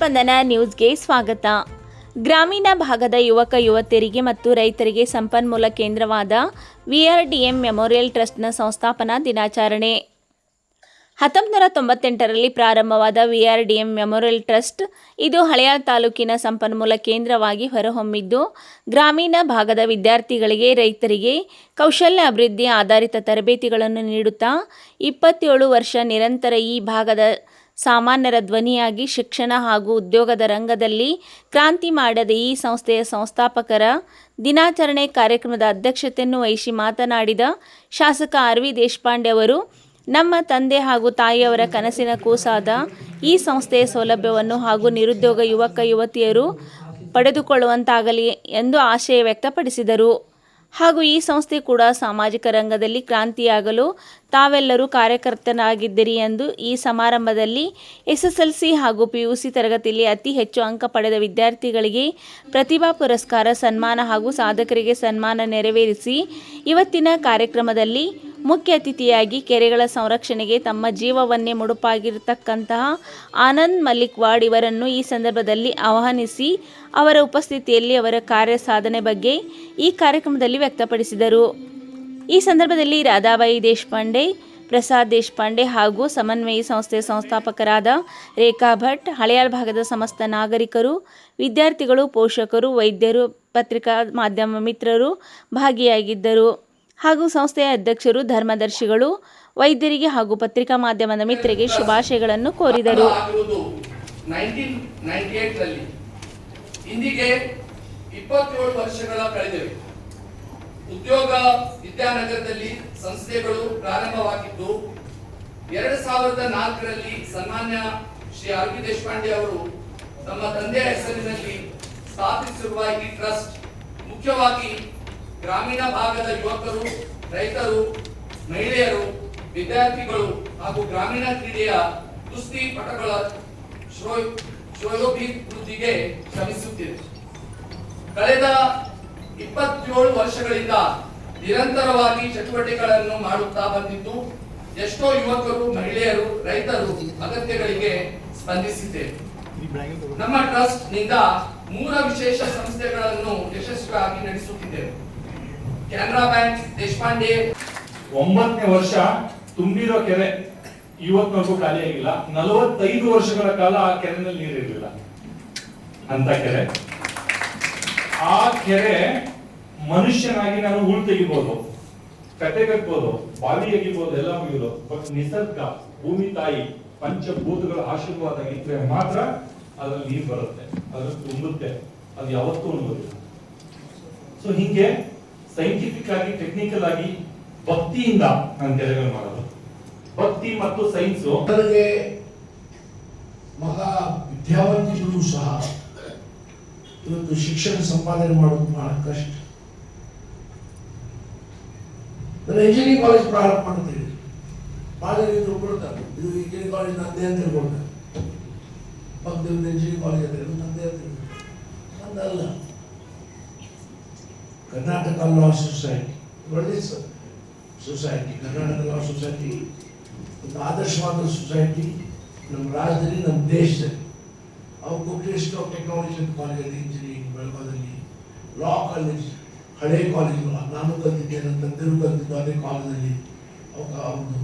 ವಂದನಾ ನ್ಯೂಸ್ಗೆ ಸ್ವಾಗತ. ಗ್ರಾಮೀಣ ಭಾಗದ ಯುವಕ ಯುವತಿಯರಿಗೆ ಮತ್ತು ರೈತರಿಗೆ ಸಂಪನ್ಮೂಲ ಕೇಂದ್ರವಾದ ವಿಆರ್ಡಿಎಂ ಮೆಮೋರಿಯಲ್ ಟ್ರಸ್ಟ್ನ ಸಂಸ್ಥಾಪನಾ ದಿನಾಚರಣೆ. 1998ರಲ್ಲಿ ಪ್ರಾರಂಭವಾದ ವಿಆರ್ಡಿಎಂ ಮೆಮೋರಿಯಲ್ ಟ್ರಸ್ಟ್ ಇದು ಹಳೆಯಾಳ ತಾಲೂಕಿನ ಸಂಪನ್ಮೂಲ ಕೇಂದ್ರವಾಗಿ ಹೊರಹೊಮ್ಮಿದ್ದು, ಗ್ರಾಮೀಣ ಭಾಗದ ವಿದ್ಯಾರ್ಥಿಗಳಿಗೆ, ರೈತರಿಗೆ ಕೌಶಲ್ಯ ಅಭಿವೃದ್ಧಿ ಆಧಾರಿತ ತರಬೇತಿಗಳನ್ನು ನೀಡುತ್ತಾ 27 ವರ್ಷ ನಿರಂತರ ಈ ಭಾಗದ ಸಾಮಾನ್ಯರ ಧ್ವನಿಯಾಗಿ ಶಿಕ್ಷಣ ಹಾಗೂ ಉದ್ಯೋಗದ ರಂಗದಲ್ಲಿ ಕ್ರಾಂತಿ ಮಾಡಿದ ಈ ಸಂಸ್ಥೆಯ ಸಂಸ್ಥಾಪಕರ ದಿನಾಚರಣೆ ಕಾರ್ಯಕ್ರಮದ ಅಧ್ಯಕ್ಷತೆಯನ್ನು ವಹಿಸಿ ಮಾತನಾಡಿದ ಶಾಸಕ ಆರ್.ವಿ. ದೇಶಪಾಂಡೆ ಅವರು, ನಮ್ಮ ತಂದೆ ಹಾಗೂ ತಾಯಿಯವರ ಕನಸಿನ ಕೂಸಾದ ಈ ಸಂಸ್ಥೆಯ ಸೌಲಭ್ಯವನ್ನು ಹಾಗೂ ನಿರುದ್ಯೋಗ ಯುವಕ ಯುವತಿಯರು ಪಡೆದುಕೊಳ್ಳುವಂತಾಗಲಿ ಎಂದು ಆಶಯ ವ್ಯಕ್ತಪಡಿಸಿದರು. ಹಾಗೂ ಈ ಸಂಸ್ಥೆ ಕೂಡ ಸಾಮಾಜಿಕ ರಂಗದಲ್ಲಿ ಕ್ರಾಂತಿಯಾಗಲು ತಾವೆಲ್ಲರೂ ಕಾರ್ಯಕರ್ತರಾಗಿದ್ದೀರಿ ಎಂದು ಈ ಸಮಾರಂಭದಲ್ಲಿ ಎಸ್ಎಸ್ಎಲ್ಸಿ ಹಾಗೂ ಪಿಯುಸಿ ತರಗತಿಯಲ್ಲಿ ಅತಿ ಹೆಚ್ಚು ಅಂಕ ಪಡೆದ ವಿದ್ಯಾರ್ಥಿಗಳಿಗೆ ಪ್ರತಿಭಾ ಪುರಸ್ಕಾರ, ಸನ್ಮಾನ ಹಾಗೂ ಸಾಧಕರಿಗೆ ಸನ್ಮಾನ ನೆರವೇರಿಸಿ ಇವತ್ತಿನ ಕಾರ್ಯಕ್ರಮದಲ್ಲಿ ಮುಖ್ಯ ಅತಿಥಿಯಾಗಿ ಕೆರೆಗಳ ಸಂರಕ್ಷಣೆಗೆ ತಮ್ಮ ಜೀವವನ್ನೇ ಮುಡುಪಾಗಿರತಕ್ಕಂತಹ ಆನಂದ್ ಮಲ್ಲಿಕ್ ವಾಡ್ ಇವರನ್ನು ಈ ಸಂದರ್ಭದಲ್ಲಿ ಆಹ್ವಾನಿಸಿ ಅವರ ಉಪಸ್ಥಿತಿಯಲ್ಲಿ ಅವರ ಕಾರ್ಯ ಸಾಧನೆ ಬಗ್ಗೆ ಈ ಕಾರ್ಯಕ್ರಮದಲ್ಲಿ ವ್ಯಕ್ತಪಡಿಸಿದರು. ಈ ಸಂದರ್ಭದಲ್ಲಿ ರಾಧಾಬಾಯಿ ದೇಶಪಾಂಡೆ, ಪ್ರಸಾದ್ ದೇಶಪಾಂಡೆ ಹಾಗೂ ಸಮನ್ವಯಿ ಸಂಸ್ಥೆಯ ಸಂಸ್ಥಾಪಕರಾದ ರೇಖಾ ಭಟ್, ಹಳೆಯಾಳ ಭಾಗದ ಸಮಸ್ತ ನಾಗರಿಕರು, ವಿದ್ಯಾರ್ಥಿಗಳು, ಪೋಷಕರು, ವೈದ್ಯರು, ಪತ್ರಿಕಾ ಮಾಧ್ಯಮ ಮಿತ್ರರು ಭಾಗಿಯಾಗಿದ್ದರು. ಹಾಗೂ ಸಂಸ್ಥೆಯ ಅಧ್ಯಕ್ಷರು, ಧರ್ಮದರ್ಶಿಗಳು ವೈದ್ಯರಿಗೆ ಹಾಗೂ ಪತ್ರಿಕಾ ಮಾಧ್ಯಮದ ಮಿತ್ರರಿಗೆ ಶುಭಾಶಯಗಳನ್ನು ಕೋರಿದರು. 1998ರಲ್ಲಿ ಇಂದಿಗೆ 27 ವರ್ಷಗಳ ಕಳೆದಿವೆ. ಉದ್ಯೋಗ ವಿದ್ಯಾನಗರದಲ್ಲಿ ಸಂಸ್ಥೆಗಳು ಪ್ರಾರಂಭವಾಗಿದ್ದು 2004ರಲ್ಲಿ ಸನ್ಮಾನ್ಯ ಶ್ರೀ ಆರ್.ವಿ. ದೇಶಪಾಂಡೆ ಅವರು ತಮ್ಮ ತಂದೆಯ ಹೆಸರಿನಲ್ಲಿ ಸ್ಥಾಪಿಸಿರುವ ಈ ಟ್ರಸ್ಟ್ ಮುಖ್ಯವಾಗಿ ಗ್ರಾಮೀಣ ಭಾಗದ ಯುವಕರು, ರೈತರು, ಮಹಿಳೆಯರು, ವಿದ್ಯಾರ್ಥಿಗಳು ಹಾಗೂ ಗ್ರಾಮೀಣ ಕ್ರೀಡೆಯ ಕುಸ್ತಿ ಪಟುಗಳ ಶ್ರೇಯೋಭಿವೃದ್ಧಿಗೆ ಶ್ರಮಿಸುತ್ತಿದೆ. ಕಳೆದ 27 ವರ್ಷಗಳಿಂದ ನಿರಂತರವಾಗಿ ಚಟುವಟಿಕೆಗಳನ್ನು ಮಾಡುತ್ತಾ ಬಂದಿದ್ದು, ಎಷ್ಟೋ ಯುವಕರು, ಮಹಿಳೆಯರು, ರೈತರು ಅಗತ್ಯಗಳಿಗೆ ಸ್ಪಂದಿಸಿದ್ದೇವೆ. ನಮ್ಮ ಟ್ರಸ್ಟ್ ನಿಂದ 3 ವಿಶೇಷ ಸಂಸ್ಥೆಗಳನ್ನು ಯಶಸ್ವಿಯಾಗಿ ನಡೆಸುತ್ತಿದ್ದೇವೆ. ಕೆನರಾ ಬ್ಯಾಂಕ್, ದೇಶಪಾಂಡೆ 9ನೇ ವರ್ಷ ತುಂಬಿರೋ ಕೆರೆ ಇವತ್ತಿನವರೆಗೂ ಖಾಲಿಯಾಗಿಲ್ಲ. 45 ವರ್ಷಗಳ ಕಾಲ ಆ ಕೆರೆನಲ್ಲಿ ನೀರಿರಲಿಲ್ಲ ಅಂತ ಕೆರೆ. ಆ ಕೆರೆ ಮನುಷ್ಯನಾಗಿ ನಾನು ಹೂಳು ತೆಗಿಬಹುದು, ಕತೆ ಕಟ್ಬೋದು, ಬಾವಿ ಅಗಿಬಹುದು, ಎಲ್ಲ ಮುಗಿದು. ಬಟ್ ನಿಸರ್ಗ, ಭೂಮಿ ತಾಯಿ, ಪಂಚಭೂತಗಳ ಆಶೀರ್ವಾದ ಇದ್ರೆ ಮಾತ್ರ ಅದ್ರಲ್ಲಿ ನೀರು ಬರುತ್ತೆ, ಅದ್ರಲ್ಲಿ ತುಂಬುತ್ತೆ, ಅದು ಯಾವತ್ತೂ ಉಣ್ಬೋದಿಲ್ಲ. ಸೊ ಹಿಂಗೆ ಸೈಂಟಿಫಿಕ್ ಆಗಿ, ಟೆಕ್ನಿಕಲ್ ಆಗಿ, ಭಕ್ತಿಯಿಂದ ನಾನು ಕೆರೆಗಳು ಮಾಡೋದು. ಭಕ್ತಿ ಮತ್ತು ಸೈನ್ಸ್ ಮಹಾ ವಿದ್ಯಾವಂತಿಗಳು ಸಹ ಇವತ್ತು ಶಿಕ್ಷಣ ಸಂಪಾದನೆ ಮಾಡೋದು ಬಹಳ ಕಷ್ಟ. ನಾನು ಇಂಜಿನಿಯರಿಂಗ್ ಕಾಲೇಜ್ ಪ್ರಾರಂಭ ಮಾಡ್ತೀನಿ, ಬಹಳ ತಿಳ್ಕೊಳ್ತಾರೆ ಇದು ಇಂಜಿನಿಯರಿಂಗ್ ಕಾಲೇಜ್ ನಂದೇ ಅಂತ ತಿಳ್ಕೊಳ್ತಾರೆ. ಪಕ್ಕದ ಇಂಜಿನಿಯರಿಂಗ್ ಕಾಲೇಜ್ ಅಂತ ನಂದೇ ಅಂತ ನಂದಲ್ಲ. ಕರ್ನಾಟಕ ಲಾ ಸೊಸೈಟಿ ಒಳ್ಳೆ ಸೊಸೈಟಿ, ಕರ್ನಾಟಕ ಲಾ ಸೊಸೈಟಿ ಒಂದು ಆದರ್ಶವಾದ ಸೊಸೈಟಿ ನಮ್ಮ ರಾಜ್ಯದಲ್ಲಿ, ನಮ್ಮ ದೇಶದಲ್ಲಿ. ಅವ್ರು ಇನ್ಸ್ಟಿಟ್ಯೂಟ್ ಆಫ್ ಟೆಕ್ನಾಲಜಿ ಅಂತ ಕಾಲೇಜಲ್ಲಿ, ಇಂಜಿನಿಯರಿಂಗ್ ಬೆಳಗಾದಲ್ಲಿ, ಲಾ ಕಾಲೇಜ್, ಹಳೆ ಕಾಲೇಜು ನಾನು ಕಲ್ತಿದ್ದೆ, ನನ್ನ ತಂದೆಯರು ಕಲ್ತಿದ್ದು ಅದೇ ಕಾಲೇಜಲ್ಲಿ. ಅವ್ರದ್ದು